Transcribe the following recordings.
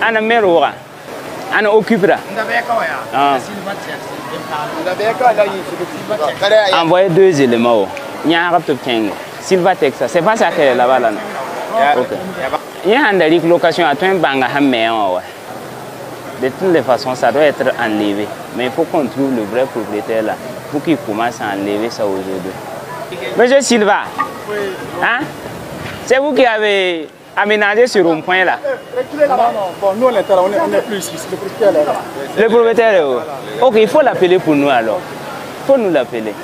ana meroga ana occupera envoyez 2 éléments Silvatex c'est pas ça qu'elle est là-bas là non OK il y a une location à toi banga hamme de toutes les façons ça doit être enlevé mais il faut qu'on trouve le vrai propriétaire là pour qu'il commence à enlever ça aujourd'hui. Monsieur Silva, hein? C'est vous qui avez aménagé ce rond-point là? Non, bon, nous on est plus ici, le propriétaire est là. Le propriétaire est où? Ok, il faut l'appeler pour nous alors. Il faut nous l'appeler.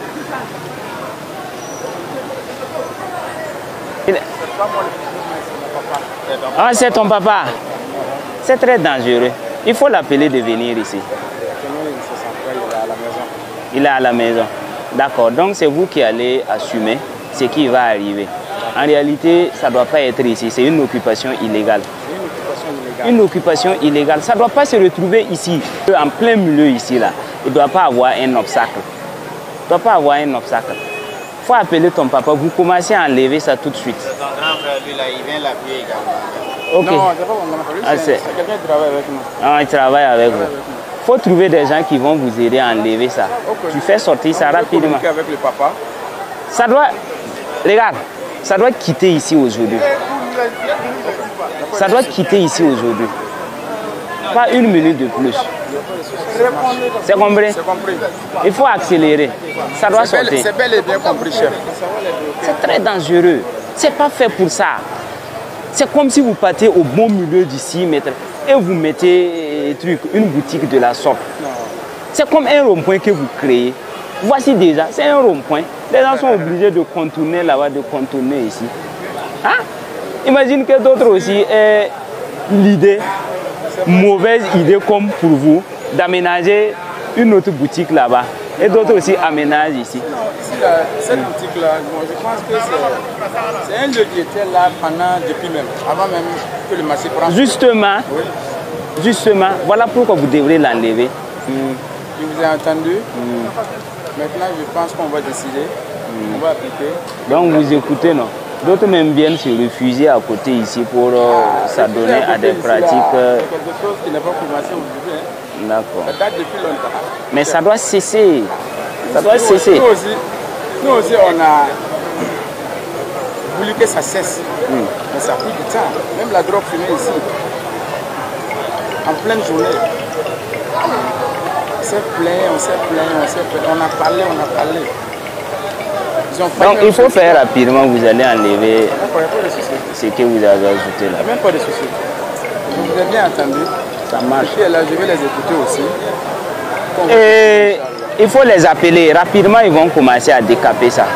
Ah, c'est ton papa. C'est très dangereux. Il faut l'appeler de venir ici. Il est à la maison. D'accord, donc c'est vous qui allez assumer ce qui va arriver. En réalité, ça ne doit pas être ici, c'est une occupation illégale. Une occupation illégale, ça ne doit pas se retrouver ici, en plein milieu ici là. Il ne doit pas avoir un obstacle. Il ne doit pas avoir un obstacle. Il faut appeler ton papa, vous commencez à enlever ça tout de suite. Ton grand frère, lui, là, il vient l'appuyer également. Ok. Non, c'est pas mon grand frère, c'est quelqu'un qui travaille avec nous. Ah, il travaille avec vous. Il faut trouver des gens qui vont vous aider à enlever ça. Okay. Tu fais sortir ça rapidement. Avec le papa. Ça doit, regarde, ça doit quitter ici aujourd'hui. Ça doit quitter ici aujourd'hui. Pas 1 minute de plus. C'est compris? C'est compris. Il faut accélérer. Ça doit sortir. C'est bel et bien compris, chef. C'est très dangereux. C'est pas fait pour ça. C'est comme si vous partez au bon milieu d'ici et vous mettez une boutique de la sorte. C'est comme un rond-point que vous créez. Voici déjà, c'est un rond-point. Les gens sont obligés de contourner là-bas, de contourner ici. Hein? Imagine que d'autres aussi aient l'idée, mauvaise idée comme pour vous, d'aménager une autre boutique là-bas. Et d'autres aussi aménagent ici. Non, ici, cette boutique-là, je pense que c'est un lieu qui était là depuis même, avant même que le marché prenne. Justement, oui. Justement, voilà pourquoi vous devrez l'enlever. Je vous ai entendu. Maintenant, je pense qu'on va décider. On va appliquer. Donc, vous écoutez, non? D'autres même viennent se refuser à côté ici pour s'adonner à des pratiques. C'est quelque chose qui n'est pas commencé aujourd'hui. D'accord. Ça date depuis longtemps. Mais ça doit cesser. Ça doit cesser. Nous aussi, on a voulu que ça cesse. Mais ça a pris du temps. Même la drogue fumée ici, en pleine journée. On s'est plaint. On a parlé. Donc il faut faire rapidement, vous allez enlever ce que vous avez ajouté là. Il n'y a même pas de souci. Vous avez bien entendu. Ça marche. Et là, je vais les écouter aussi. Et il faut les appeler. Rapidement, ils vont commencer à décaper ça.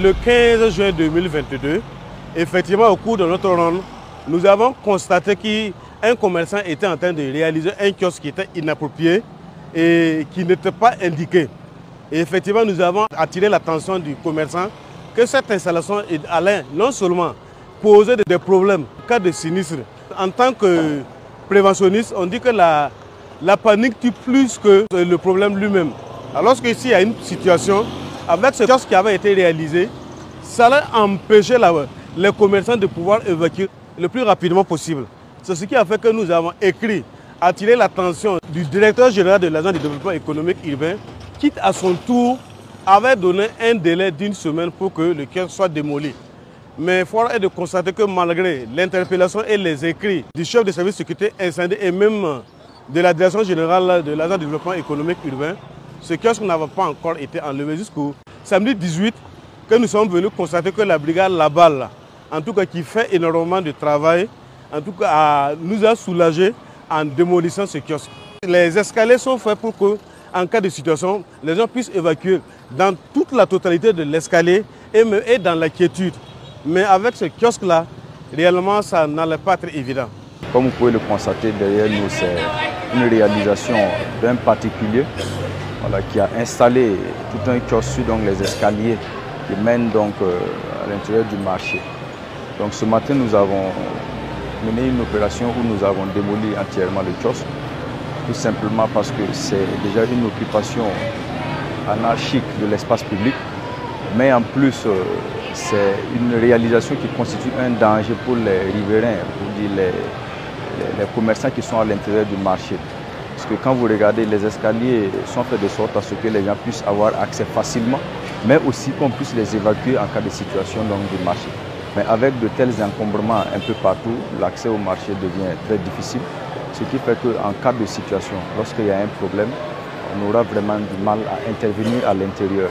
Le 15 juin 2022, effectivement au cours de notre ronde, nous avons constaté qu'un commerçant était en train de réaliser un kiosque qui était inapproprié et qui n'était pas indiqué. Et effectivement, nous avons attiré l'attention du commerçant que cette installation allait non seulement poser des problèmes en cas de sinistre. En tant que préventionniste, on dit que la panique tue plus que le problème lui-même. Alors qu'ici, il y a une situation, avec ce kiosque qui avait été réalisé, ça allait empêcher les commerçants de pouvoir évacuer le plus rapidement possible. C'est ce qui a fait que nous avons écrit, attiré l'attention du directeur général de l'Agence de développement économique urbain, qui à son tour avait donné un délai d'1 semaine pour que le kiosque soit démoli. Mais fort est de constater que malgré l'interpellation et les écrits du chef de service de sécurité incendie et même de la direction générale de l'Agence de développement économique urbain, ce kiosque n'avait pas encore été enlevé jusqu'au samedi 18 que nous sommes venus constater que la brigade Laballe, en tout cas qui fait énormément de travail, en tout cas nous a soulagés en démolissant ce kiosque. Les escaliers sont faits pour que, en cas de situation, les gens puissent évacuer dans toute la totalité de l'escalier et dans la quiétude. Mais avec ce kiosque-là, réellement, ça n'allait pas être évident. Comme vous pouvez le constater, derrière nous, c'est une réalisation d'un particulier qui a installé tout un kiosque sur les escaliers qui mènent donc, à l'intérieur du marché. Donc ce matin, nous avons mené une opération où nous avons démoli entièrement le kiosque, tout simplement parce que c'est déjà une occupation anarchique de l'espace public, mais en plus, c'est une réalisation qui constitue un danger pour les riverains, pour dire les commerçants qui sont à l'intérieur du marché. Parce que quand vous regardez, les escaliers sont faits de sorte à ce que les gens puissent avoir accès facilement, mais aussi qu'on puisse les évacuer en cas de situation du marché. Mais avec de tels encombrements un peu partout, l'accès au marché devient très difficile, ce qui fait qu'en cas de situation, lorsqu'il y a un problème, on aura vraiment du mal à intervenir à l'intérieur.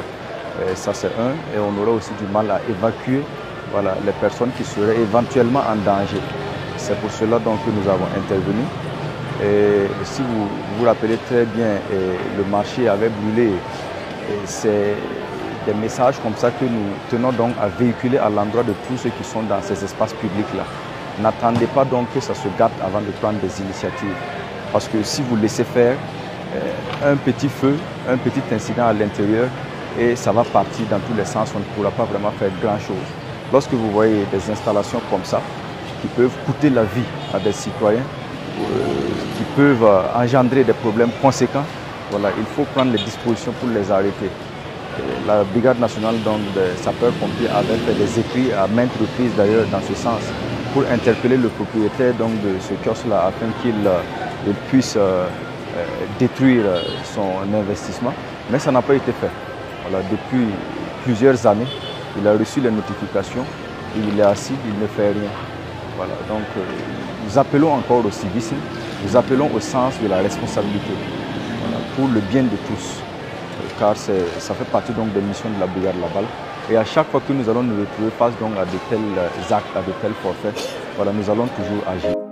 Ça c'est un, et on aura aussi du mal à évacuer les personnes qui seraient éventuellement en danger. C'est pour cela donc que nous avons intervenu. Et si vous vous rappelez très bien, le marché avait brûlé. C'est des messages comme ça que nous tenons donc à véhiculer à l'endroit de tous ceux qui sont dans ces espaces publics-là. N'attendez pas donc que ça se gâte avant de prendre des initiatives. Parce que si vous laissez faire un petit feu, un petit incident à l'intérieur, et ça va partir dans tous les sens, on ne pourra pas vraiment faire grand-chose. Lorsque vous voyez des installations comme ça, qui peuvent coûter la vie à des citoyens, qui peuvent engendrer des problèmes conséquents, il faut prendre les dispositions pour les arrêter. La Brigade nationale des sapeurs-pompiers avait fait des écrits à maintes reprises d'ailleurs dans ce sens, pour interpeller le propriétaire de ce kiosque-là afin qu'il puisse détruire son investissement. Mais ça n'a pas été fait. Depuis plusieurs années, il a reçu les notifications, et il est assis, il ne fait rien. Donc nous appelons encore au civisme, nous appelons au sens de la responsabilité pour le bien de tous, car ça fait partie des missions de la brigade Laballe. Et à chaque fois que nous allons nous retrouver face à de tels actes, à de tels forfaits, nous allons toujours agir.